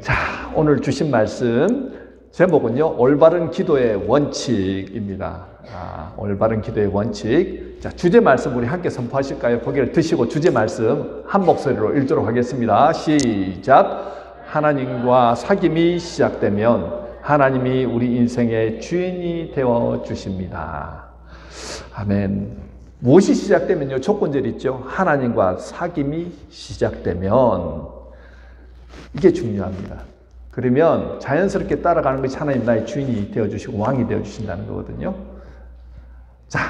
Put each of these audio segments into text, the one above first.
자, 오늘 주신 말씀 제목은요, 올바른 기도의 원칙입니다. 올바른 기도의 원칙. 자, 주제 말씀 우리 함께 선포하실까요? 고개를 드시고 주제 말씀 한 목소리로 읽도록 하겠습니다. 시작. 하나님과 사귐이 시작되면 하나님이 우리 인생의 주인이 되어 주십니다. 아멘. 무엇이 시작되면요, 조건절이 있죠. 하나님과 사귐이 시작되면 이게 중요합니다. 그러면 자연스럽게 따라가는 것이 하나님 나의 주인이 되어주시고 왕이 되어주신다는 거거든요. 자,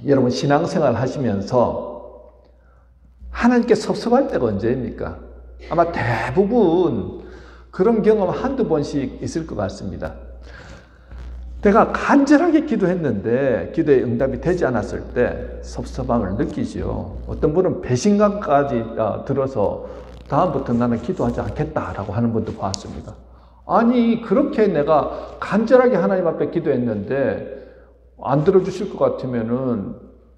여러분 신앙생활 하시면서 하나님께 섭섭할 때가 언제입니까? 아마 대부분 그런 경험 한두 번씩 있을 것 같습니다. 내가 간절하게 기도했는데 기도의 응답이 되지 않았을 때 섭섭함을 느끼죠. 어떤 분은 배신감까지 들어서 다음부터 나는 기도하지 않겠다라고 하는 분도 봤습니다. 아니, 그렇게 내가 간절하게 하나님 앞에 기도했는데 안 들어주실 것 같으면은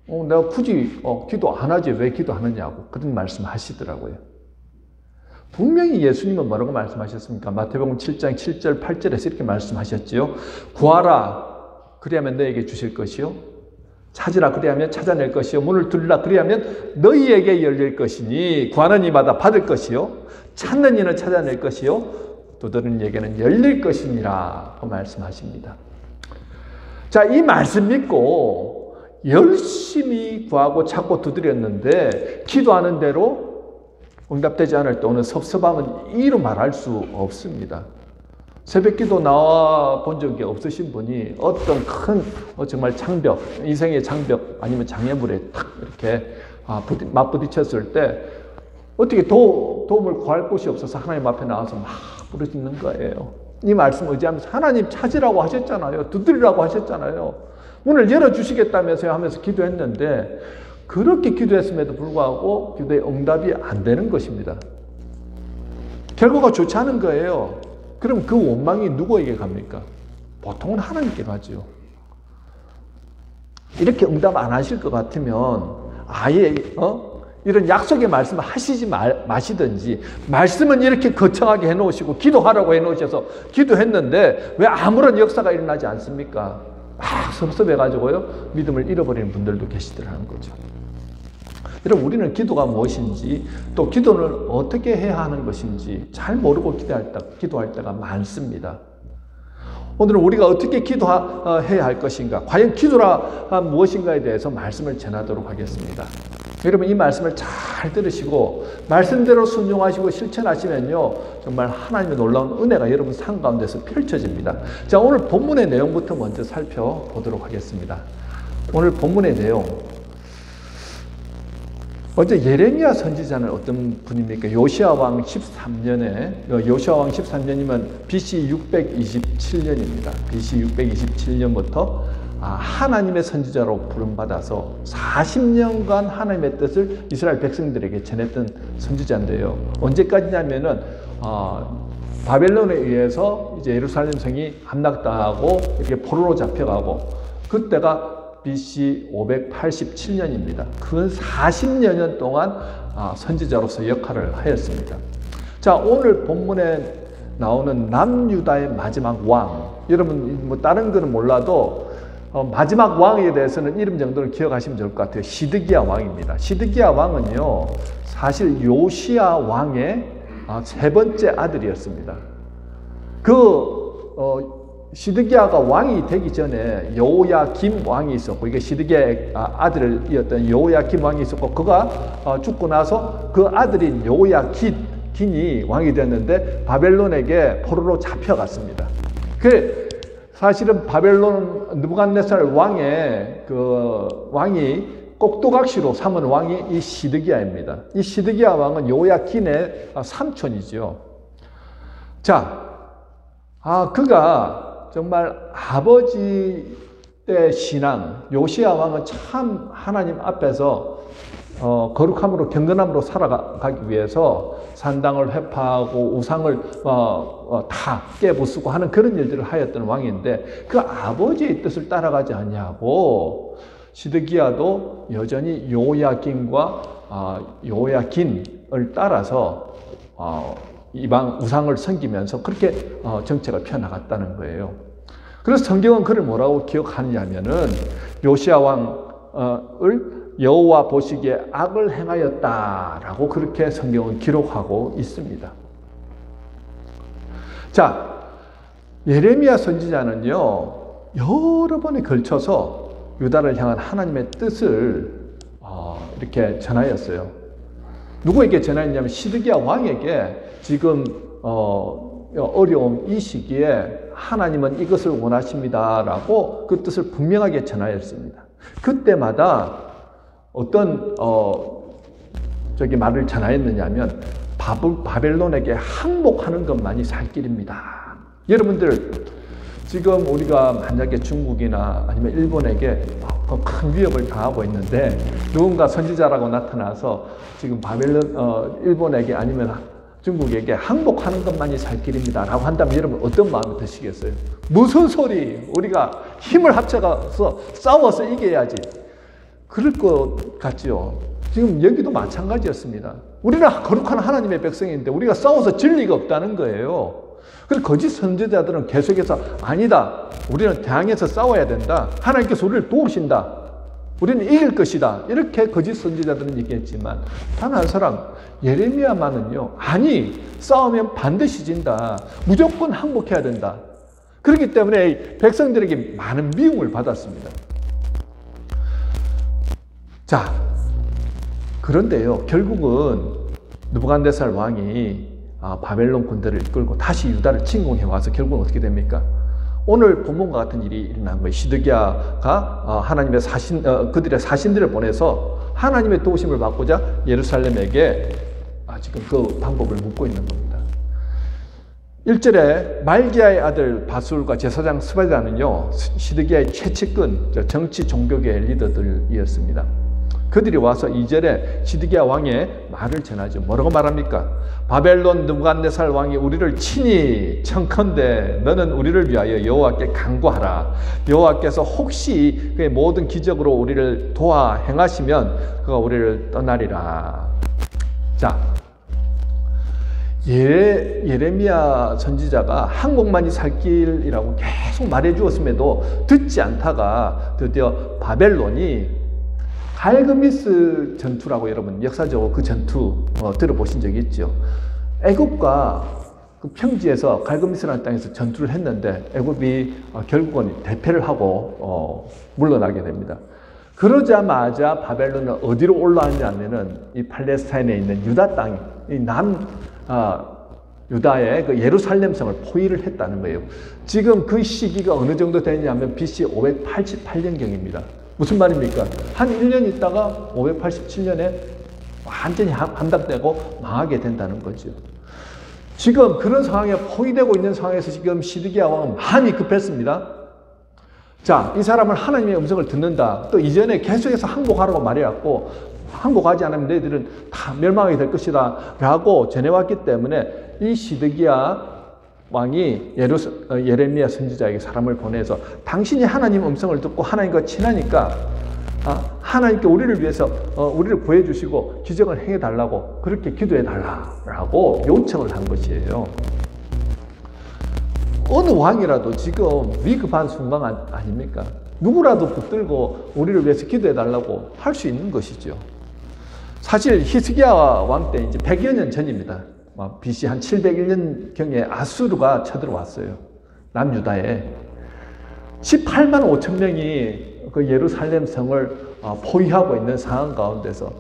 내가 굳이 기도 안 하지 왜 기도하느냐고 그런 말씀 하시더라고요. 분명히 예수님은 뭐라고 말씀하셨습니까? 마태복음 7장 7절 8절에서 이렇게 말씀하셨지요. 구하라 그리하면 너에게 주실 것이요, 찾으라 그리하면 찾아낼 것이요, 문을 두드리라 그리하면 너희에게 열릴 것이니 구하는 이마다 받을 것이요, 찾는 이는 찾아낼 것이요, 두드리는 이에게는 열릴 것이니라 고 말씀하십니다. 자, 이 말씀 믿고 열심히 구하고 찾고 두드렸는데 기도하는 대로 응답되지 않을 때 오는 섭섭함은 이루 말할 수 없습니다. 새벽기도 나와 본 적이 없으신 분이 어떤 큰 정말 장벽, 인생의 장벽 아니면 장애물에 탁 이렇게 맞부딪혔을 때 어떻게 도움을 구할 곳이 없어서 하나님 앞에 나와서 막 부르짖는 거예요. 이 말씀 의지하면서 하나님 찾으라고 하셨잖아요. 두드리라고 하셨잖아요. 문을 열어주시겠다면서요 하면서 기도했는데 그렇게 기도했음에도 불구하고 기도의 응답이 안 되는 것입니다. 결과가 좋지 않은 거예요. 그럼 그 원망이 누구에게 갑니까? 보통은 하나님께 가죠. 이렇게 응답 안 하실 것 같으면 아예 이런 약속의 말씀을 하시지 마시든지, 말씀은 이렇게 거창하게 해놓으시고 기도하라고 해놓으셔서 기도했는데 왜 아무런 역사가 일어나지 않습니까? 막 섭섭해가지고요 믿음을 잃어버리는 분들도 계시더라는 거죠. 여러분, 우리는 기도가 무엇인지 또 기도는 어떻게 해야 하는 것인지 잘 모르고 기도할 때가 많습니다. 오늘은 우리가 어떻게 기도해야 할 것인가, 과연 기도라 무엇인가에 대해서 말씀을 전하도록 하겠습니다. 여러분, 이 말씀을 잘 들으시고 말씀대로 순종하시고 실천하시면요 정말 하나님의 놀라운 은혜가 여러분 삶 가운데서 펼쳐집니다. 자, 오늘 본문의 내용부터 먼저 살펴보도록 하겠습니다. 오늘 본문의 내용, 먼저 예레미야 선지자는 어떤 분입니까? 요시야 왕 13년에, 요시야 왕 13년이면 BC 627년입니다. BC 627년부터 하나님의 선지자로 부름받아서 40년간 하나님의 뜻을 이스라엘 백성들에게 전했던 선지자인데요. 언제까지냐면은 바벨론에 의해서 이제 예루살렘 성이 함락당하고 이렇게 포로로 잡혀가고, 그때가 BC 587년입니다. 그 40년 동안 선지자로서 역할을 하였습니다. 자, 오늘 본문에 나오는 남유다의 마지막 왕, 여러분 뭐 다른 거는 몰라도 마지막 왕에 대해서는 이름 정도는 기억하시면 좋을 것 같아요. 시드기야 왕입니다. 시드기야 왕은요 사실 요시야 왕의 세 번째 아들이었습니다. 시드기야가 왕이 되기 전에 여호야김 왕이 있었고, 이게 시드기야의 아들이었던 여호야김 왕이 있었고, 그가 죽고 나서 그 아들인 여호야긴이 왕이 되었는데 바벨론에게 포로로 잡혀갔습니다. 사실은 바벨론 느부갓네살 왕의 왕이 꼭두각시로 삼은 왕이 이 시드기야입니다. 이 시드기야 왕은 여호야긴의 삼촌이죠. 자, 그가 정말 아버지 때 신앙, 요시야 왕은 참 하나님 앞에서 거룩함으로 경건함으로 살아가기 위해서 산당을 회파하고 우상을 다 깨부수고 하는 그런 일들을 하였던 왕인데, 그 아버지의 뜻을 따라가지 않냐고 시드기야도 여전히 여호야긴을 따라서 이방 우상을 섬기면서 그렇게 정책을 펴나갔다는 거예요. 그래서 성경은 그를 뭐라고 기억하느냐면은 요시야 왕을 여호와 보시기에 악을 행하였다라고 그렇게 성경은 기록하고 있습니다. 자, 예레미야 선지자는요, 여러 번에 걸쳐서 유다를 향한 하나님의 뜻을 이렇게 전하였어요. 누구에게 전하였냐면 시드기야 왕에게 지금 어려움 이 시기에 하나님은 이것을 원하십니다라고 그 뜻을 분명하게 전하였습니다. 그때마다 어떤 말을 전하였느냐면 바벨론에게 항복하는 것만이 살 길입니다. 여러분들 지금 우리가 만약에 중국이나 아니면 일본에게 큰 위협을 당하고 있는데 누군가 선지자라고 나타나서 지금 일본에게 아니면 중국에게 항복하는 것만이 살 길입니다 라고 한다면 여러분 어떤 마음이 드시겠어요? 무슨 소리? 우리가 힘을 합쳐서 싸워서 이겨야지. 그럴 것 같죠. 지금 여기도 마찬가지였습니다. 우리는 거룩한 하나님의 백성인데 우리가 싸워서 진리가 없다는 거예요. 그래서 거짓 선지자들은 계속해서 아니다. 우리는 대항해서 싸워야 된다. 하나님께서 우리를 도우신다. 우리는 이길 것이다. 이렇게 거짓 선지자들은 얘기했지만 단 한 사람 예레미야만은요. 아니 싸우면 반드시 진다. 무조건 항복해야 된다. 그렇기 때문에 백성들에게 많은 미움을 받았습니다. 자, 그런데요. 결국은 느부갓네살 왕이 바벨론 군대를 이끌고 다시 유다를 침공해 와서 결국은 어떻게 됩니까? 오늘 본문과 같은 일이 일어난 거예요. 시드기야가 하나님의 그들의 사신들을 보내서 하나님의 도우심을 받고자 예루살렘에게 지금 그 방법을 묻고 있는 겁니다. 1절에 말기야의 아들 바술과 제사장 스바자는요, 시드기야의 최측근 정치 종교계의 리더들이었습니다. 그들이 와서 2절에 시드기야 왕의 말을 전하죠. 뭐라고 말합니까? 바벨론 느부갓네살 왕이 우리를 친히 청컨대 너는 우리를 위하여 여호와께 간구하라. 여호와께서 혹시 그의 모든 기적으로 우리를 도와 행하시면 그가 우리를 떠나리라. 자, 예레미야 선지자가 항복만이 살 길이라고 계속 말해 주었음에도 듣지 않다가 드디어 바벨론이 갈그미스 전투라고 여러분 역사적으로 그 전투 들어보신 적이 있죠. 애굽과 그 평지에서 갈그미스라는 땅에서 전투를 했는데 애굽이 결국은 대패를 하고 물러나게 됩니다. 그러자마자 바벨론은 어디로 올라왔냐면은 이 팔레스타인에 있는 유다 땅, 이 유다의 그 예루살렘 성을 포위를 했다는 거예요. 지금 그 시기가 어느 정도 되냐면 BC 588년경입니다. 무슨 말입니까? 한 1년 있다가 587년에 완전히 함락되고 망하게 된다는 거죠. 지금 그런 상황에 포위되고 있는 상황에서 지금 시드기야 왕은 많이 급했습니다. 자, 이 사람은 하나님의 음성을 듣는다. 또 이전에 계속해서 항복하라고 말해왔고 항복하지 않으면 너희들은 다 멸망하게 될 것이다 라고 전해왔기 때문에 이 시드기야 왕이 예레미야 선지자에게 사람을 보내서 당신이 하나님 음성을 듣고 하나님과 친하니까 하나님께 우리를 위해서 우리를 구해주시고 기적을 행해달라고 그렇게 기도해달라고 요청을 한 것이에요. 어느 왕이라도 지금 위급한 순간 아닙니까? 누구라도 붙들고 우리를 위해서 기도해달라고 할 수 있는 것이죠. 사실 히스기야 왕 때 이제 100여 년 전입니다. BC 한 701년경에 아수르가 쳐들어왔어요. 남유다에. 18만 5천 명이 그 예루살렘 성을 포위하고 있는 상황 가운데서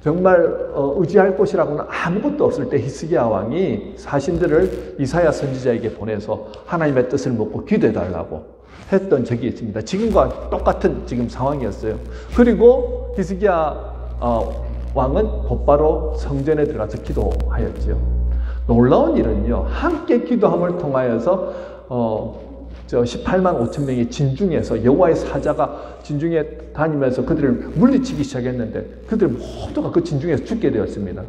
정말 의지할 곳이라고는 아무것도 없을 때 히스기야 왕이 사신들을 이사야 선지자에게 보내서 하나님의 뜻을 묻고 기도해달라고 했던 적이 있습니다. 지금과 똑같은 지금 상황이었어요. 그리고 히스기야 왕은 곧바로 성전에 들어가서 기도하였죠. 놀라운 일은요, 함께 기도함을 통하여서 18만 5천 명이 진중에서 여호와의 사자가 진중에 다니면서 그들을 물리치기 시작했는데 그들 모두가 그 진중에서 죽게 되었습니다.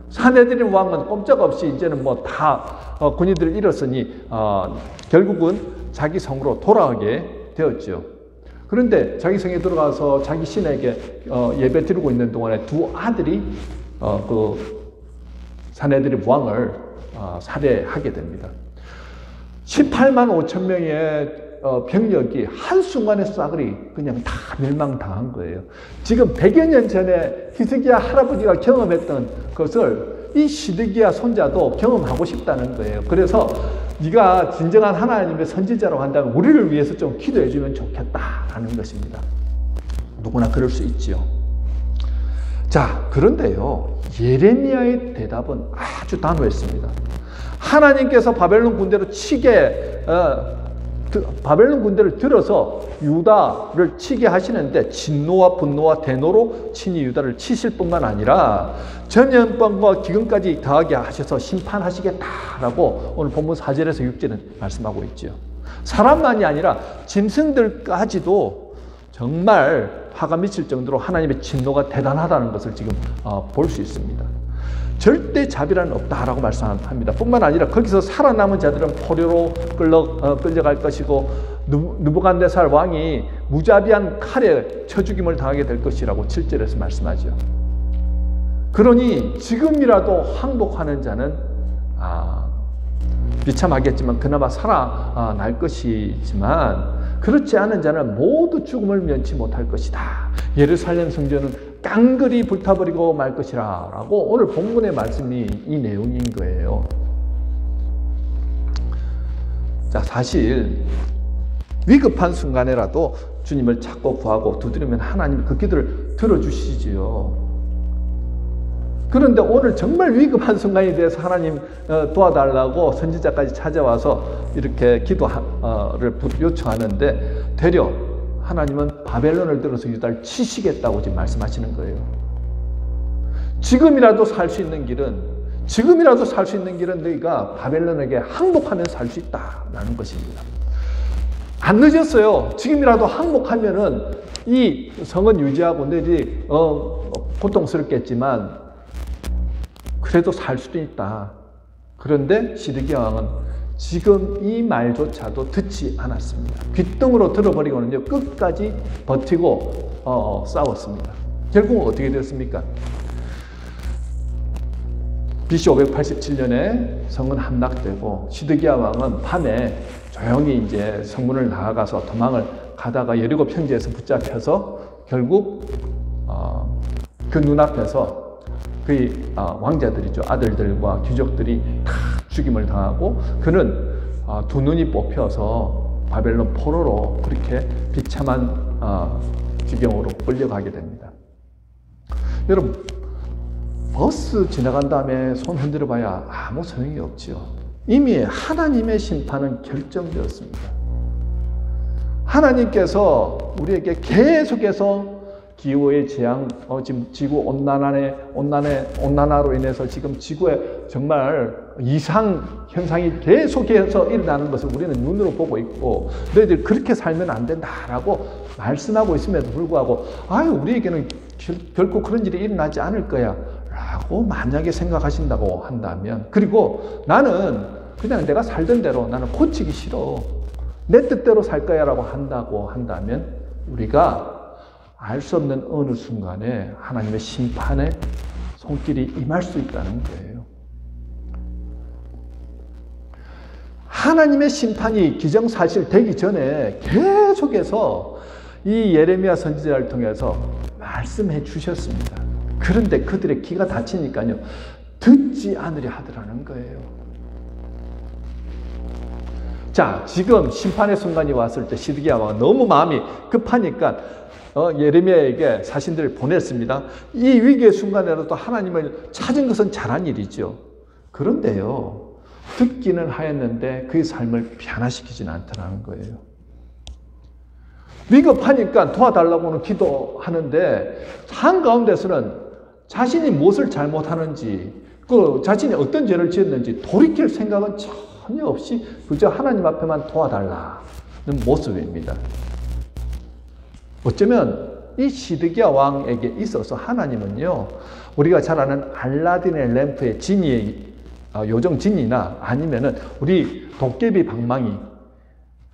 사내들인 왕은 꼼짝없이 이제는 뭐 다 군인들을 잃었으니 결국은 자기 성으로 돌아가게 되었죠. 그런데 자기 성에 들어가서 자기 신에게 예배 드리고 있는 동안에 두 아들이 그 사내들의 왕을 살해하게 됩니다. 18만 5천 명의 병력이 한순간에 싸그리 그냥 다 멸망당한 거예요. 지금 100여 년 전에 히스기야 할아버지가 경험했던 것을 이 시드기야 손자도 경험하고 싶다는 거예요. 그래서 네가 진정한 하나님의 선지자라고 한다면 우리를 위해서 좀 기도해 주면 좋겠다라는 것입니다. 누구나 그럴 수 있죠. 자, 그런데요, 예레미야의 대답은 아주 단호했습니다. 하나님께서 바벨론 군대를 바벨론 군대를 들어서 유다를 치게 하시는데 진노와 분노와 대노로 친히 유다를 치실 뿐만 아니라 전염병과 기근까지 더하게 하셔서 심판하시겠다라고 오늘 본문 4절에서 6절은 말씀하고 있죠. 사람만이 아니라 짐승들까지도 정말 화가 미칠 정도로 하나님의 진노가 대단하다는 것을 지금 볼 수 있습니다. 절대 자비란 없다라고 말씀합니다. 뿐만 아니라 거기서 살아남은 자들은 포로로 끌려갈 것이고 느부갓네살 왕이 무자비한 칼에 쳐죽임을 당하게 될 것이라고 7절에서 말씀하죠. 그러니 지금이라도 항복하는 자는 비참하겠지만 그나마 살아날 것이지만 그렇지 않은 자는 모두 죽음을 면치 못할 것이다. 예루살렘 성전은 깡그리 불타버리고 말 것이라 라고 오늘 본문의 말씀이 이 내용인 거예요. 자, 사실 위급한 순간에라도 주님을 찾고 구하고 두드리면 하나님이 그 기도를 들어주시지요. 그런데 오늘 정말 위급한 순간이 돼서 하나님 도와달라고 선지자까지 찾아와서 이렇게 기도를 요청하는데 되려 하나님은 바벨론을 들어서 유다를 치시겠다고 지금 말씀하시는 거예요. 지금이라도 살 수 있는 길은 너희가 바벨론에게 항복하면 살 수 있다라는 것입니다. 안 늦었어요. 지금이라도 항복하면은 이 성은 유지하고 너희들이 고통스럽겠지만 그래도 살 수도 있다. 그런데 시드기야 왕은 지금 이 말조차도 듣지 않았습니다. 귓등으로 들어버리고는요, 끝까지 버티고 싸웠습니다. 결국은 어떻게 되었습니까? BC 587년에 성은 함락되고 시드기야 왕은 밤에 조용히 이제 성문을 나아가서 도망을 가다가 여리고 평지에서 붙잡혀서 결국 그 눈앞에서 그의 왕자들이죠. 아들들과 귀족들이 다 죽임을 당하고 그는 두 눈이 뽑혀서 바벨론 포로로 그렇게 비참한 지경으로 끌려가게 됩니다. 여러분, 버스 지나간 다음에 손 흔들어 봐야 아무 소용이 없죠. 이미 하나님의 심판은 결정되었습니다. 하나님께서 우리에게 계속해서 기후의 재앙, 지금 지구 온난화로 인해서 지금 지구에 정말 이상 현상이 계속해서 일어나는 것을 우리는 눈으로 보고 있고, 너희들 그렇게 살면 안 된다라고 말씀하고 있음에도 불구하고, 우리에게는 결코 그런 일이 일어나지 않을 거야 라고 만약에 생각하신다고 한다면, 그리고 나는 그냥 내가 살던 대로 나는 고치기 싫어, 내 뜻대로 살 거야 라고 한다면 우리가 알 수 없는 어느 순간에 하나님의 심판의 손길이 임할 수 있다는 거예요. 하나님의 심판이 기정사실 되기 전에 계속해서 이 예레미야 선지자를 통해서 말씀해 주셨습니다. 그런데 그들의 귀가 닫히니까요, 듣지 않으려 하더라는 거예요. 자, 지금 심판의 순간이 왔을 때 시드기야 왕은 너무 마음이 급하니까 예레미야에게 사신들을 보냈습니다. 이 위기의 순간에라도 하나님을 찾은 것은 잘한 일이죠. 그런데요, 듣기는 하였는데 그의 삶을 변화시키지는 않더라는 거예요. 위급하니까 도와달라고는 기도하는데 한가운데서는 자신이 무엇을 잘못하는지, 그 자신이 어떤 죄를 지었는지 돌이킬 생각은 전혀 없이 그저 하나님 앞에만 도와달라는 모습입니다. 어쩌면 이 시드기야 왕에게 있어서 하나님은요, 우리가 잘 아는 알라딘의 램프의 지니, 요정 지니나 아니면은 우리 도깨비 방망이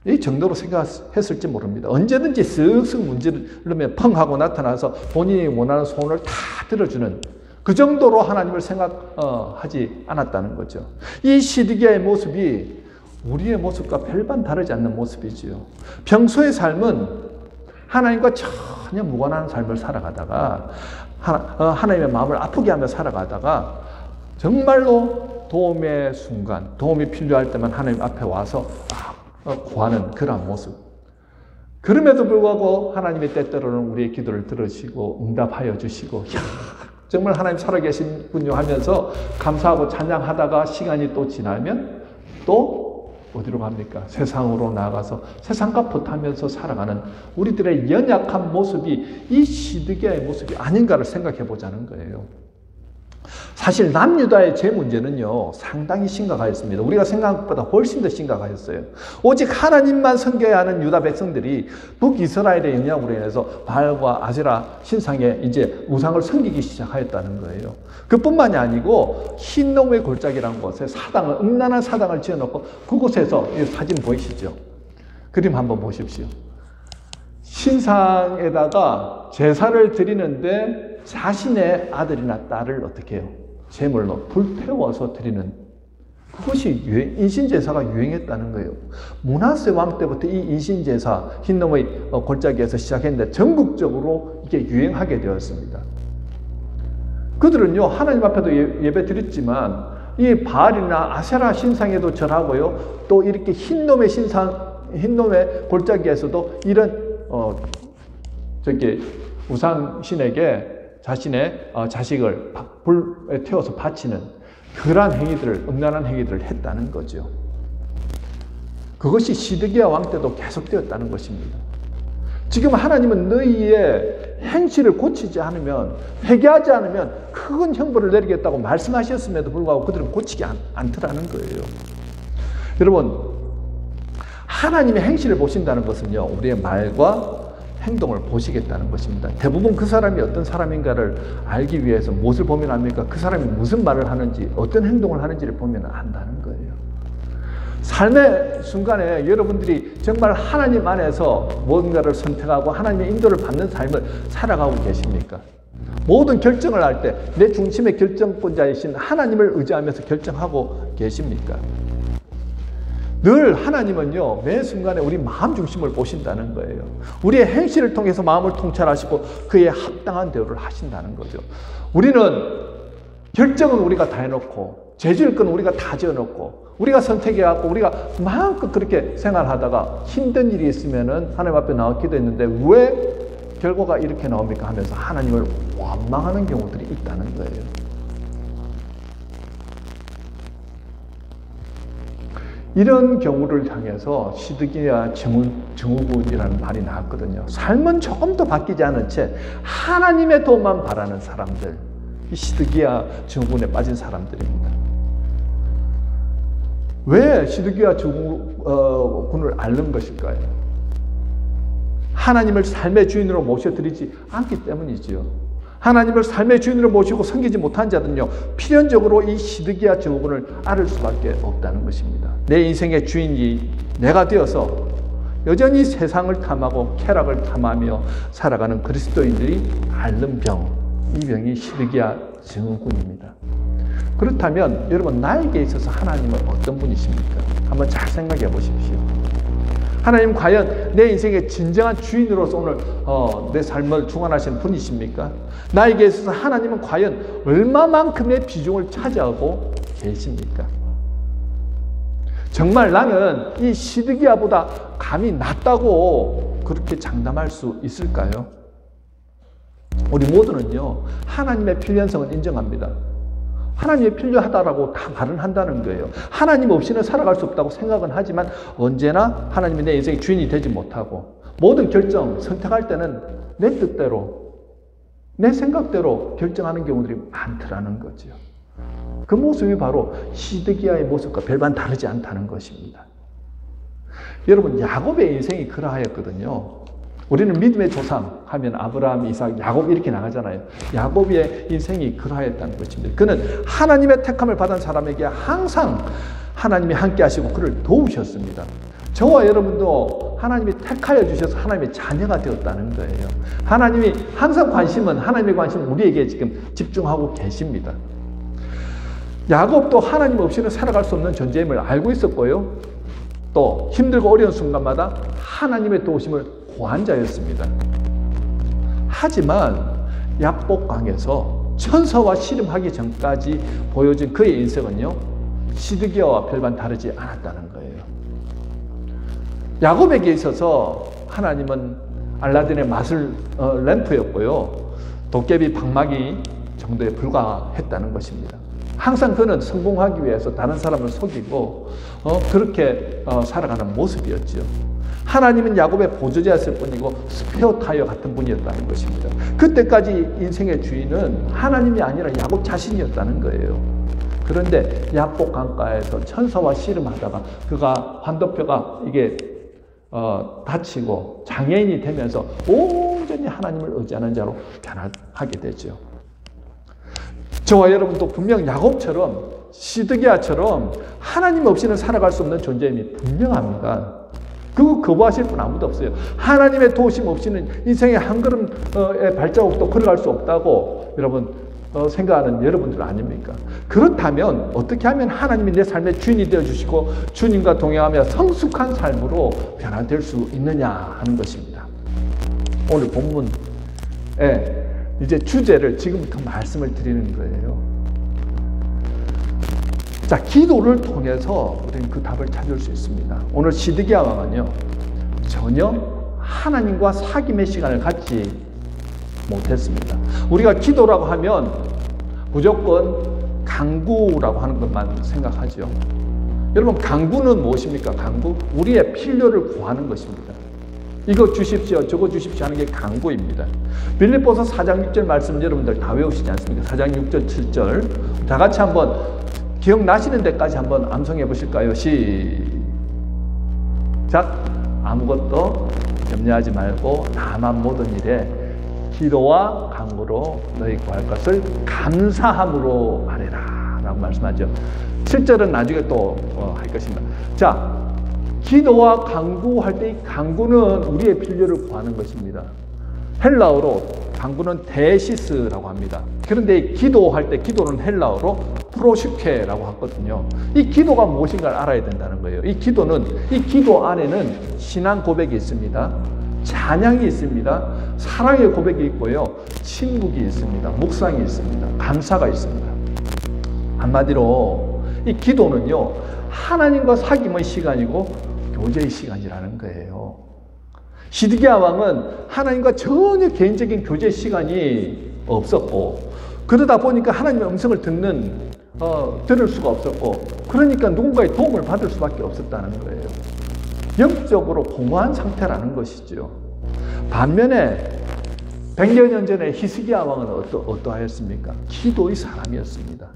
이 정도로 생각했을지 모릅니다. 언제든지 쓱쓱 문지르면 펑 하고 나타나서 본인이 원하는 소원을 다 들어주는 그 정도로 하나님을 생각하지 않았다는 거죠. 이 시드기야의 모습이 우리의 모습과 별반 다르지 않는 모습이지요. 평소의 삶은 하나님과 전혀 무관한 삶을 살아가다가 하나님의 마음을 아프게 하며 살아가다가 정말로 도움의 순간, 도움이 필요할 때만 하나님 앞에 와서 구하는 그런 모습. 그럼에도 불구하고 하나님의 때때로는 우리의 기도를 들으시고 응답하여 주시고 정말 하나님 살아계신군요 하면서 감사하고 찬양하다가 시간이 또 지나면 또 어디로 갑니까? 세상으로 나아가서 세상과 붙으면서 살아가는 우리들의 연약한 모습이 이 시드기야의 모습이 아닌가를 생각해 보자는 거예요. 사실 남유다의 제 문제는요 상당히 심각하였습니다. 우리가 생각한 것보다 훨씬 더 심각하였어요. 오직 하나님만 섬겨야 하는 유다 백성들이 북이스라엘의 영향으로 인해서 바알과 아세라 신상에 이제 우상을 섬기기 시작하였다는 거예요. 그뿐만이 아니고 흰놈의 골짜기라는 곳에 음란한 사당을 지어놓고 그곳에서 이 사진 보이시죠? 그림 한번 보십시오. 신상에다가 제사를 드리는데 자신의 아들이나 딸을 어떻게 해요? 제물로 불태워서 드리는 그것이 인신제사가 유행했다는 거예요. 므낫세 왕 때부터 이 인신제사 흰놈의 골짜기에서 시작했는데 전국적으로 이게 유행하게 되었습니다. 그들은요 하나님 앞에도 예배 드렸지만 이 바알이나 아세라 신상에도 절하고요 또 이렇게 흰놈의 골짜기에서도 이런 우상신에게 자신의 자식을 불에 태워서 바치는 그러한 행위들을, 음란한 행위들을 했다는 거죠. 그것이 시드기야 왕 때도 계속되었다는 것입니다. 지금 하나님은 너희의 행실을 고치지 않으면, 회개하지 않으면 큰 형벌을 내리겠다고 말씀하셨음에도 불구하고 그들은 고치지 않더라는 거예요. 여러분, 하나님의 행실을 보신다는 것은요, 우리의 말과 행동을 보시겠다는 것입니다. 대부분 그 사람이 어떤 사람인가를 알기 위해서 무엇을 보면 압니까? 그 사람이 무슨 말을 하는지, 어떤 행동을 하는지를 보면 안다는 거예요. 삶의 순간에 여러분들이 정말 하나님 안에서 뭔가를 선택하고 하나님의 인도를 받는 삶을 살아가고 계십니까? 모든 결정을 할 때 내 중심의 결정권자이신 하나님을 의지하면서 결정하고 계십니까? 늘 하나님은요 매 순간에 우리 마음 중심을 보신다는 거예요. 우리의 행실을 통해서 마음을 통찰하시고 그에 합당한 대우를 하신다는 거죠. 우리는 결정은 우리가 다 해놓고 죄질 건 우리가 다 지어놓고 우리가 선택해갖고 우리가 마음껏 그렇게 생활하다가 힘든 일이 있으면은 하나님 앞에 나와 기도했는데 왜 결과가 이렇게 나옵니까 하면서 하나님을 원망하는 경우들이 있다는 거예요. 이런 경우를 향해서 시드기야 증후군이라는 말이 나왔거든요. 삶은 조금 더 바뀌지 않은 채 하나님의 도움만 바라는 사람들, 이 시드기야 증후군에 빠진 사람들입니다. 왜 시드기야 증후군을 앓는 것일까요? 하나님을 삶의 주인으로 모셔드리지 않기 때문이지요. 하나님을 삶의 주인으로 모시고 섬기지 못한 자들은요 필연적으로 이 시드기야 증후군을 앓을 수밖에 없다는 것입니다. 내 인생의 주인이 내가 되어서 여전히 세상을 탐하고 쾌락을 탐하며 살아가는 그리스도인들이 앓는 병, 이 병이 시드기야 증후군입니다. 그렇다면 여러분 나에게 있어서 하나님은 어떤 분이십니까? 한번 잘 생각해 보십시오. 하나님 과연 내 인생의 진정한 주인으로서 오늘 내 삶을 주관하시는 분이십니까? 나에게 있어서 하나님은 과연 얼마만큼의 비중을 차지하고 계십니까? 정말 나는 이 시드기야보다 감이 낫다고 그렇게 장담할 수 있을까요? 우리 모두는요 하나님의 필연성을 인정합니다. 하나님이 필요하다라고 다 말은 한다는 거예요. 하나님 없이는 살아갈 수 없다고 생각은 하지만 언제나 하나님이 내 인생의 주인이 되지 못하고 모든 결정, 선택할 때는 내 뜻대로, 내 생각대로 결정하는 경우들이 많더라는 거죠. 그 모습이 바로 시드기야의 모습과 별반 다르지 않다는 것입니다. 여러분, 야곱의 인생이 그러하였거든요. 우리는 믿음의 조상 하면 아브라함, 이삭, 야곱 이렇게 나가잖아요. 야곱의 인생이 그러하였다는 것입니다. 그는 하나님의 택함을 받은 사람에게 항상 하나님이 함께 하시고 그를 도우셨습니다. 저와 여러분도 하나님이 택하여 주셔서 하나님의 자녀가 되었다는 거예요. 하나님이 항상 하나님의 관심은 우리에게 지금 집중하고 계십니다. 야곱도 하나님 없이는 살아갈 수 없는 존재임을 알고 있었고요. 또 힘들고 어려운 순간마다 하나님의 도우심을 구한 자였습니다. 하지만 야복강에서 천사와 씨름하기 전까지 보여준 그의 인생은요, 시드기야와 별반 다르지 않았다는 거예요. 야곱에게 있어서 하나님은 알라딘의 마술 램프였고요, 도깨비 방망이 정도에 불과했다는 것입니다. 항상 그는 성공하기 위해서 다른 사람을 속이고 그렇게 살아가는 모습이었죠. 하나님은 야곱의 보조자였을 뿐이고 스페어 타이어 같은 분이었다는 것입니다. 그때까지 인생의 주인은 하나님이 아니라 야곱 자신이었다는 거예요. 그런데 야복 강가에서 천사와 씨름하다가 그가 환도뼈가 이게 다치고 장애인이 되면서 온전히 하나님을 의지하는 자로 변화하게 되죠. 저와 여러분도 분명 야곱처럼 시드기야처럼 하나님 없이는 살아갈 수 없는 존재임이 분명합니다. 그거 거부하실 분 아무도 없어요. 하나님의 도우심 없이는 인생의 한 걸음의 발자국도 걸어갈 수 없다고 여러분 생각하는 여러분들 아닙니까? 그렇다면 어떻게 하면 하나님이 내 삶의 주인이 되어주시고 주님과 동행하며 성숙한 삶으로 변화될 수 있느냐 하는 것입니다. 오늘 본문에 이제 주제를 지금부터 말씀을 드리는 거예요. 자, 기도를 통해서 우리는 그 답을 찾을 수 있습니다. 오늘 시드기야 왕은요, 전혀 하나님과 사귐의 시간을 갖지 못했습니다. 우리가 기도라고 하면 무조건 강구라고 하는 것만 생각하죠. 여러분, 강구는 무엇입니까? 강구? 우리의 필요를 구하는 것입니다. 이거 주십시오, 저거 주십시오 하는 게 강구입니다. 빌립보서 4장 6절 말씀 여러분들 다 외우시지 않습니까? 4장 6절 7절 다 같이 한번 기억나시는 데까지 한번 암송해 보실까요? 시작! 아무것도 염려하지 말고 다만 모든 일에 기도와 간구로 너희 구할 것을 감사함으로 아뢰라 라고 말씀하죠. 7절은 나중에 또 할 것입니다. 자, 기도와 간구할 때 이 간구는 우리의 필요를 구하는 것입니다. 헬라어로 간구는 데시스라고 합니다. 그런데 기도할 때 기도는 헬라어로 프로슈케라고 하거든요. 이 기도가 무엇인가를 알아야 된다는 거예요. 이 기도는, 이 기도 안에는 신앙 고백이 있습니다. 찬양이 있습니다. 사랑의 고백이 있고요. 침묵이 있습니다. 묵상이 있습니다. 감사가 있습니다. 한마디로 이 기도는요, 하나님과 사귐의 시간이고 교제의 시간이라는 거예요. 시드기야 왕은 하나님과 전혀 개인적인 교제 시간이 없었고, 그러다 보니까 하나님의 음성을 들을 수가 없었고, 그러니까 누군가의 도움을 받을 수밖에 없었다는 거예요. 영적으로 공허한 상태라는 것이죠. 반면에 100여 년 전에 히스기야 왕은 어떠하였습니까? 기도의 사람이었습니다.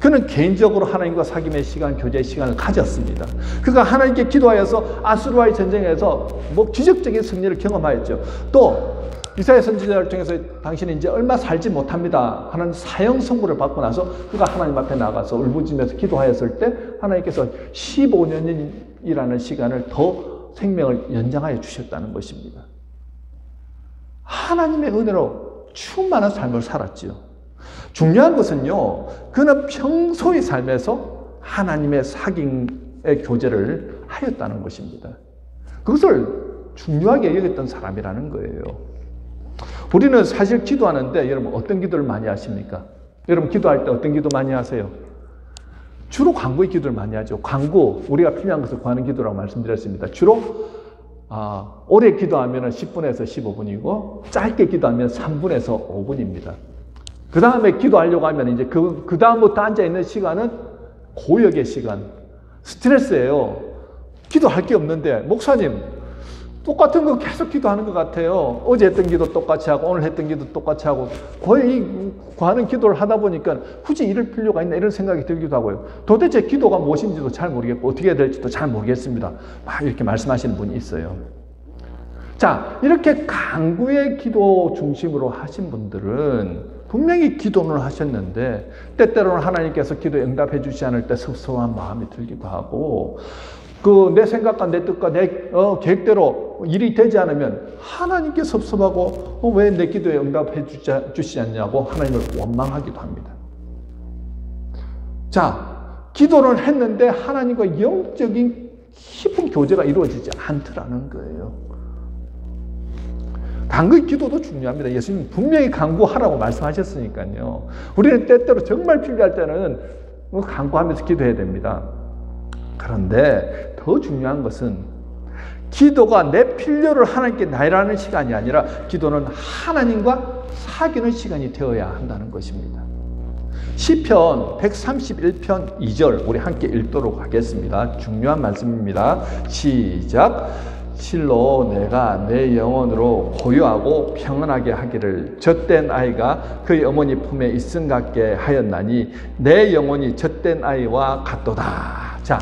그는 개인적으로 하나님과 사귐의 시간, 교제의 시간을 가졌습니다. 그가 하나님께 기도하여서 아수르와의 전쟁에서 기적적인 승리를 경험하였죠. 또 이사야 선지자를 통해서 당신이 이제 얼마 살지 못합니다 하는 사형 선고를 받고 나서 그가 하나님 앞에 나가서 울부짖으면서 기도하였을 때 하나님께서 15년이라는 시간을 더 생명을 연장하여 주셨다는 것입니다. 하나님의 은혜로 충만한 삶을 살았지요. 중요한 것은요, 그는 평소의 삶에서 하나님의 사귐의 교제를 하였다는 것입니다. 그것을 중요하게 여겼던 사람이라는 거예요. 우리는 사실 기도하는데 여러분 어떤 기도를 많이 하십니까? 여러분 기도할 때 어떤 기도 많이 하세요? 주로 간구의 기도를 많이 하죠. 간구, 우리가 필요한 것을 구하는 기도라고 말씀드렸습니다. 주로 오래 기도하면 10분에서 15분이고 짧게 기도하면 3분에서 5분입니다. 그 다음에 기도하려고 하면 이제 그 다음부터 앉아있는 시간은 고역의 시간, 스트레스예요. 기도할 게 없는데, 목사님, 똑같은 거 계속 기도하는 것 같아요. 어제 했던 기도 똑같이 하고, 오늘 했던 기도 똑같이 하고, 거의 구하는 기도를 하다 보니까 굳이 이럴 필요가 있나, 이런 생각이 들기도 하고요. 도대체 기도가 무엇인지도 잘 모르겠고, 어떻게 해야 될지도 잘 모르겠습니다. 막 이렇게 말씀하시는 분이 있어요. 자, 이렇게 간구의 기도 중심으로 하신 분들은 분명히 기도는 하셨는데 때때로는 하나님께서 기도에 응답해 주지 않을 때 섭섭한 마음이 들기도 하고 내 생각과 내 뜻과 내 계획대로 일이 되지 않으면 하나님께 섭섭하고 왜 내 기도에 응답해 주시지 않냐고 하나님을 원망하기도 합니다. 자, 기도를 했는데 하나님과 영적인 깊은 교제가 이루어지지 않더라는 거예요. 간구의 기도도 중요합니다. 예수님 분명히 간구하라고 말씀하셨으니까요. 우리는 때때로 정말 필요할 때는 간구하면서 기도해야 됩니다. 그런데 더 중요한 것은 기도가 내 필요를 하나님께 나열하는 시간이 아니라 기도는 하나님과 사귀는 시간이 되어야 한다는 것입니다. 시편 131편 2절 우리 함께 읽도록 하겠습니다. 중요한 말씀입니다. 시작. 실로 내가 내 영혼으로 고요하고 평안하게 하기를 젖된 아이가 그의 어머니 품에 있음 같게 하였나니 내 영혼이 젖된 아이와 같도다. 자,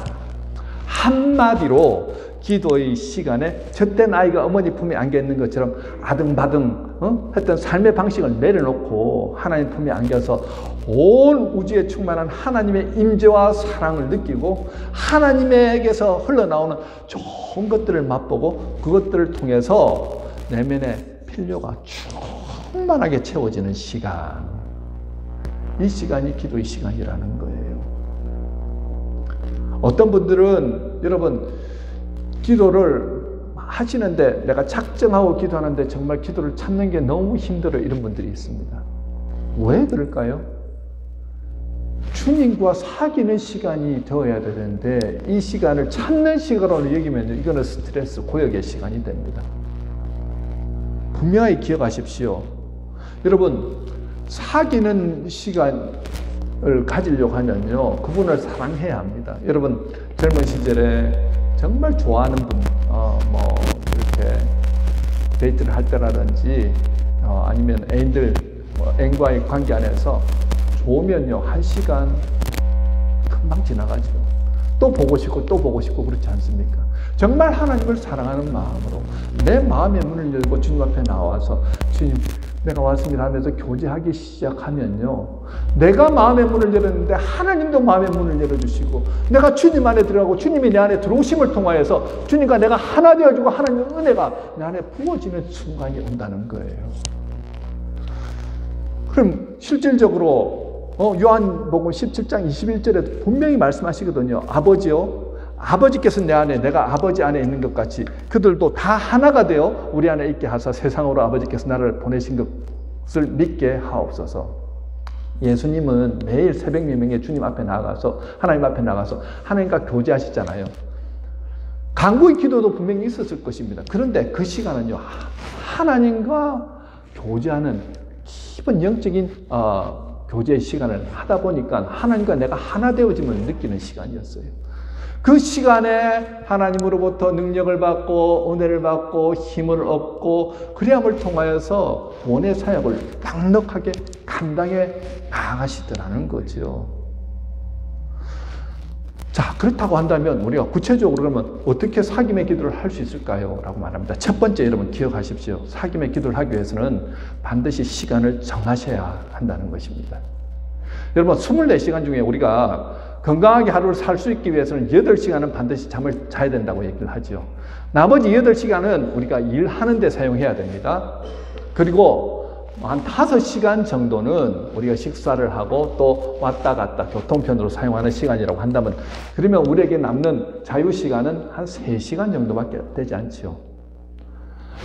한마디로 기도의 시간에 젖된 아이가 어머니 품에 안겨 있는 것처럼 아등바등 했던 삶의 방식을 내려놓고 하나님 품에 안겨서 온 우주에 충만한 하나님의 임재와 사랑을 느끼고 하나님에게서 흘러나오는 좋은 것들을 맛보고 그것들을 통해서 내면의 필요가 충만하게 채워지는 시간, 이 시간이 기도의 시간이라는 거예요. 어떤 분들은 여러분 기도를 하시는데 내가 작정하고 기도하는데 정말 기도를 참는 게 너무 힘들어 이런 분들이 있습니다. 왜 그럴까요? 주님과 사귀는 시간이 되어야 되는데 이 시간을 찾는 시간으로 여기면 이거는 스트레스, 고역의 시간이 됩니다. 분명히 기억하십시오. 여러분 사귀는 시간을 가지려고 하면요 그분을 사랑해야 합니다. 여러분 젊은 시절에 정말 좋아하는 분, 이렇게 데이트를 할 때라든지 아니면 애인과의 관계 안에서 좋으면요 1시간 금방 지나가죠. 또 보고 싶고 또 보고 싶고 그렇지 않습니까? 정말 하나님을 사랑하는 마음으로 내 마음의 문을 열고 주님 앞에 나와서 주님 내가 왔습니다 하면서 교제하기 시작하면요 내가 마음의 문을 열었는데 하나님도 마음의 문을 열어주시고 내가 주님 안에 들어가고 주님이 내 안에 들어오심을 통하여서 주님과 내가 하나 되어주고 하나님의 은혜가 내 안에 부어지는 순간이 온다는 거예요. 그럼 실질적으로 요한복음 17장 21절에 분명히 말씀하시거든요. 아버지요, 아버지께서 내 안에 내가 아버지 안에 있는 것 같이 그들도 다 하나가 되어 우리 안에 있게 하사 세상으로 아버지께서 나를 보내신 것을 믿게 하옵소서. 예수님은 매일 새벽 미명에 주님 앞에 나가서 하나님 앞에 나가서 하나님과 교제하시잖아요. 간구의 기도도 분명히 있었을 것입니다. 그런데 그 시간은요 하나님과 교제하는 깊은 영적인 교제의 시간을 하다 보니까 하나님과 내가 하나 되어짐을 느끼는 시간이었어요. 그 시간에 하나님으로부터 능력을 받고 은혜를 받고 힘을 얻고 그리함을 통하여서 원의 사역을 넉넉하게 감당해 나가시더라는 거죠. 자, 그렇다고 한다면 우리가 구체적으로 그러면 어떻게 사귐의 기도를 할 수 있을까요? 라고 말합니다. 첫 번째 여러분 기억하십시오. 사귐의 기도를 하기 위해서는 반드시 시간을 정하셔야 한다는 것입니다. 여러분 24시간 중에 우리가 건강하게 하루를 살 수 있기 위해서는 8시간은 반드시 잠을 자야 된다고 얘기를 하죠. 나머지 8시간은 우리가 일하는 데 사용해야 됩니다. 그리고 한 5시간 정도는 우리가 식사를 하고 또 왔다 갔다 교통편으로 사용하는 시간이라고 한다면 그러면 우리에게 남는 자유시간은 한 3시간 정도밖에 되지 않죠.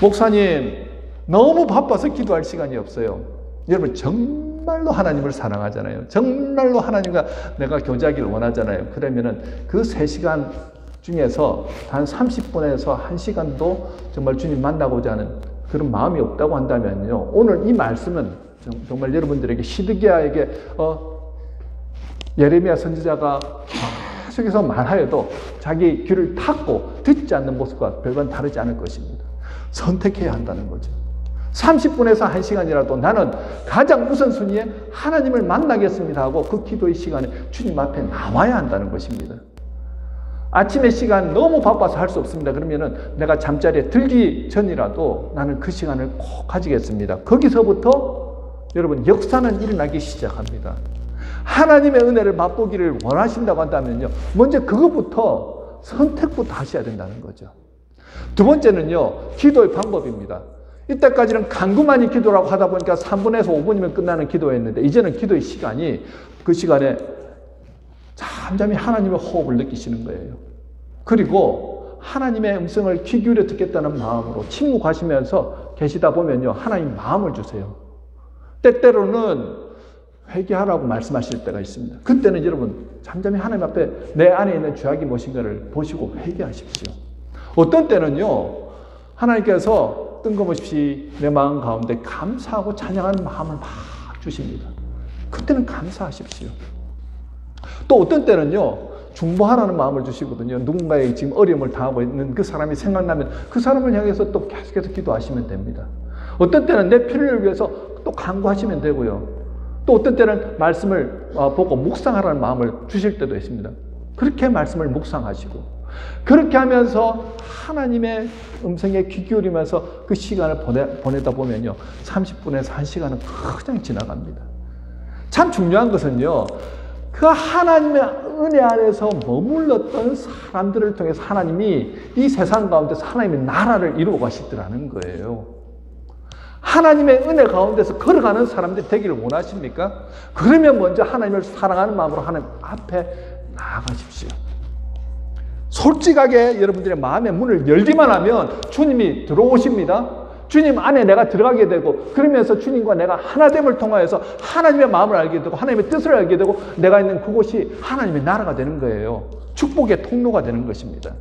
목사님 너무 바빠서 기도할 시간이 없어요. 여러분 정말로 하나님을 사랑하잖아요. 정말로 하나님과 내가 교제하기를 원하잖아요. 그러면은 그 3시간 중에서 한 30분에서 1시간도 정말 주님 만나고자 하는 그런 마음이 없다고 한다면요. 오늘 이 말씀은 정말 여러분들에게 시드기야에게 예레미야 선지자가 계속해서 말하여도 자기 귀를 닫고 듣지 않는 모습과 별반 다르지 않을 것입니다. 선택해야 한다는 거죠. 30분에서 1시간이라도 나는 가장 우선순위에 하나님을 만나겠습니다 하고 그 기도의 시간에 주님 앞에 나와야 한다는 것입니다. 아침의 시간 너무 바빠서 할 수 없습니다. 그러면은 내가 잠자리에 들기 전이라도 나는 그 시간을 꼭 가지겠습니다. 거기서부터 여러분 역사는 일어나기 시작합니다. 하나님의 은혜를 맛보기를 원하신다고 한다면요. 먼저 그것부터 선택부터 하셔야 된다는 거죠. 두 번째는요, 기도의 방법입니다. 이때까지는 간구만이 기도라고 하다 보니까 3분에서 5분이면 끝나는 기도였는데, 이제는 기도의 시간이 그 시간에 잠잠히 하나님의 호흡을 느끼시는 거예요. 그리고 하나님의 음성을 귀 기울여 듣겠다는 마음으로 침묵하시면서 계시다 보면요, 하나님 마음을 주세요. 때때로는 회개하라고 말씀하실 때가 있습니다. 그때는 여러분 잠잠히 하나님 앞에 내 안에 있는 죄악이 무엇인가를 보시고 회개하십시오. 어떤 때는요, 하나님께서 뜬금없이 내 마음 가운데 감사하고 찬양하는 마음을 막 주십니다. 그때는 감사하십시오. 또 어떤 때는요, 중보하라는 마음을 주시거든요. 누군가의 지금 어려움을 당하고 있는 그 사람이 생각나면 그 사람을 향해서 또 계속해서 기도하시면 됩니다. 어떤 때는 내 필요를 위해서 또 간구하시면 되고요. 또 어떤 때는 말씀을 보고 묵상하라는 마음을 주실 때도 있습니다. 그렇게 말씀을 묵상하시고, 그렇게 하면서 하나님의 음성에 귀 기울이면서 그 시간을 보내다 보면요, 30분에서 1시간은 그냥 지나갑니다. 참 중요한 것은요, 그 하나님의 은혜 안에서 머물렀던 사람들을 통해서 하나님이 이 세상 가운데서 하나님의 나라를 이루어 가시더라는 거예요. 하나님의 은혜 가운데서 걸어가는 사람들이 되기를 원하십니까? 그러면 먼저 하나님을 사랑하는 마음으로 하나님 앞에 나아가십시오. 솔직하게 여러분들의 마음의 문을 열기만 하면 주님이 들어오십니다. 주님 안에 내가 들어가게 되고, 그러면서 주님과 내가 하나됨을 통하여서 하나님의 마음을 알게 되고 하나님의 뜻을 알게 되고, 내가 있는 그곳이 하나님의 나라가 되는 거예요. 축복의 통로가 되는 것입니다.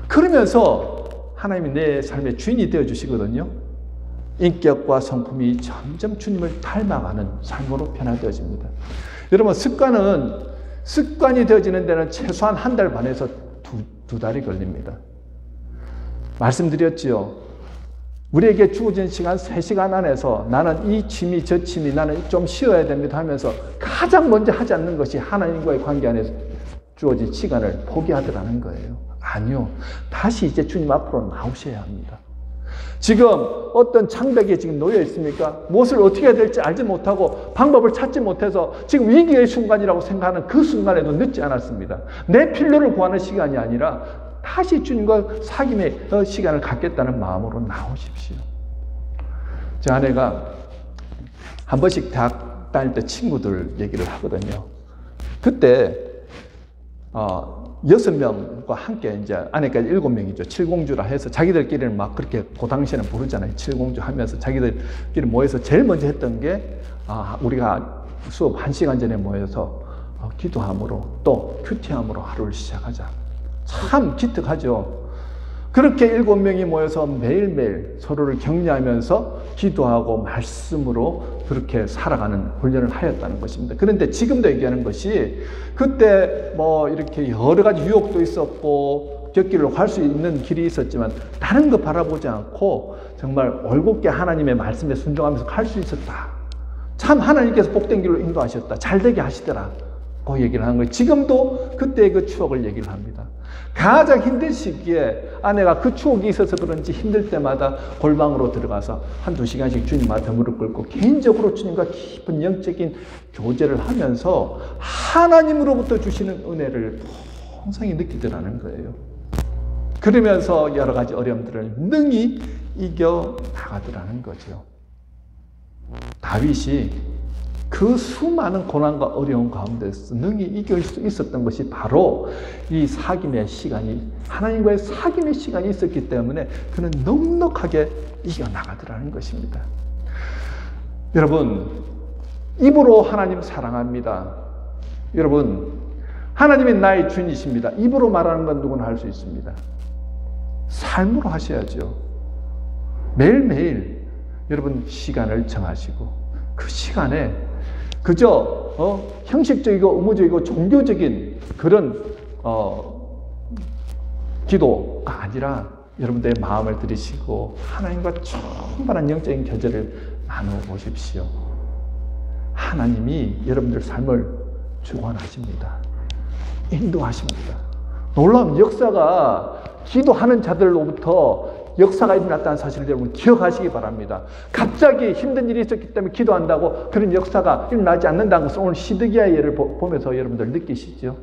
그러면서 하나님이 내 삶의 주인이 되어주시거든요. 인격과 성품이 점점 주님을 닮아가는 삶으로 변화되어집니다. 여러분, 습관이 되어지는 데는 최소한 1달 반에서 두 달이 걸립니다. 말씀드렸지요. 우리에게 주어진 시간 3시간 안에서 나는 이 취미 저 취미 나는 좀 쉬어야 됩니다 하면서 가장 먼저 하지 않는 것이 하나님과의 관계 안에서 주어진 시간을 포기하더라는 거예요. 아니요. 다시 이제 주님 앞으로 나오셔야 합니다. 지금 어떤 창백에 지금 놓여 있습니까? 무엇을 어떻게 해야 될지 알지 못하고 방법을 찾지 못해서 지금 위기의 순간이라고 생각하는 그 순간에도 늦지 않았습니다. 내 필요를 구하는 시간이 아니라 다시 주님과 사귐의 시간을 갖겠다는 마음으로 나오십시오. 제 아내가 한 번씩 대학 다닐 때 친구들 얘기를 하거든요. 그때 6명과 함께 이제 아내까지 7명이죠. 칠공주라 해서 자기들끼리는 막 그렇게 그 당시에는 부르잖아요. 칠공주 하면서 자기들끼리 모여서 제일 먼저 했던 게 우리가 수업 1시간 전에 모여서 기도함으로 또 큐티함으로 하루를 시작하자. 참 기특하죠. 그렇게 7명이 모여서 매일매일 서로를 격려하면서 기도하고 말씀으로 그렇게 살아가는 훈련을 하였다는 것입니다. 그런데 지금도 얘기하는 것이 그때 뭐 이렇게 여러 가지 유혹도 있었고 곁길을 갈 수 있는 길이 있었지만 다른 거 바라보지 않고 정말 올곧게 하나님의 말씀에 순종하면서 갈 수 있었다. 참 하나님께서 복된 길로 인도하셨다. 잘되게 하시더라. 그 얘기를 하는 거예요. 지금도 그때의 그 추억을 얘기를 합니다. 가장 힘든 시기에 아내가 그 추억이 있어서 그런지 힘들 때마다 골방으로 들어가서 1-2시간씩 주님 앞에 무릎 꿇고 개인적으로 주님과 깊은 영적인 교제를 하면서 하나님으로부터 주시는 은혜를 통상히 느끼더라는 거예요. 그러면서 여러 가지 어려움들을 능히 이겨 나가더라는 거죠. 다윗이 그 수많은 고난과 어려움 가운데서 능히 이길 수 있었던 것이 바로 이 사귐의 시간이, 하나님과의 사귐의 시간이 있었기 때문에 그는 넉넉하게 이겨나가더라는 것입니다. 여러분, 입으로 하나님 사랑합니다. 여러분, 하나님이 나의 주인이십니다. 입으로 말하는 건 누구나 할 수 있습니다. 삶으로 하셔야죠. 매일매일 여러분 시간을 정하시고 그 시간에 그저 형식적이고 의무적이고 종교적인 그런 기도가 아니라 여러분들의 마음을 들이시고 하나님과 충분한 영적인 교제를 나눠보십시오. 하나님이 여러분들 삶을 주관하십니다. 인도하십니다. 놀라운 역사가 기도하는 자들로부터 역사가 일어났다는 사실을 여러분 기억하시기 바랍니다. 갑자기 힘든 일이 있었기 때문에 기도한다고 그런 역사가 일어나지 않는다는 것을 오늘 시드기야의 예를 보면서 여러분들 느끼시죠?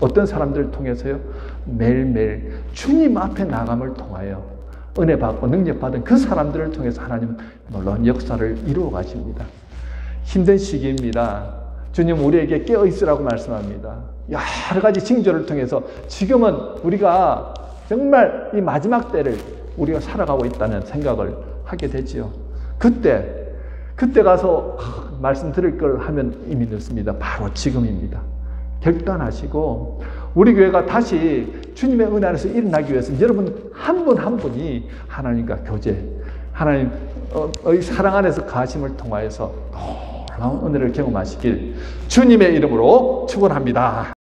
어떤 사람들을 통해서요? 매일매일 주님 앞에 나감을 통하여 은혜 받고 능력 받은 그 사람들을 통해서 하나님은 놀라운 역사를 이루어 가십니다. 힘든 시기입니다. 주님 우리에게 깨어 있으라고 말씀합니다. 여러 가지 징조를 통해서 지금은 우리가 정말 이 마지막 때를 우리가 살아가고 있다는 생각을 하게 되지요. 그때 가서 말씀드릴 걸 하면 이미 늦습니다. 바로 지금입니다. 결단하시고 우리 교회가 다시 주님의 은혜 안에서 일어나기 위해서 여러분 한 분 한 분이 하나님과 교제, 하나님의 사랑 안에서 가심을 통하여서 놀라운 은혜를 경험하시길 주님의 이름으로 축원합니다.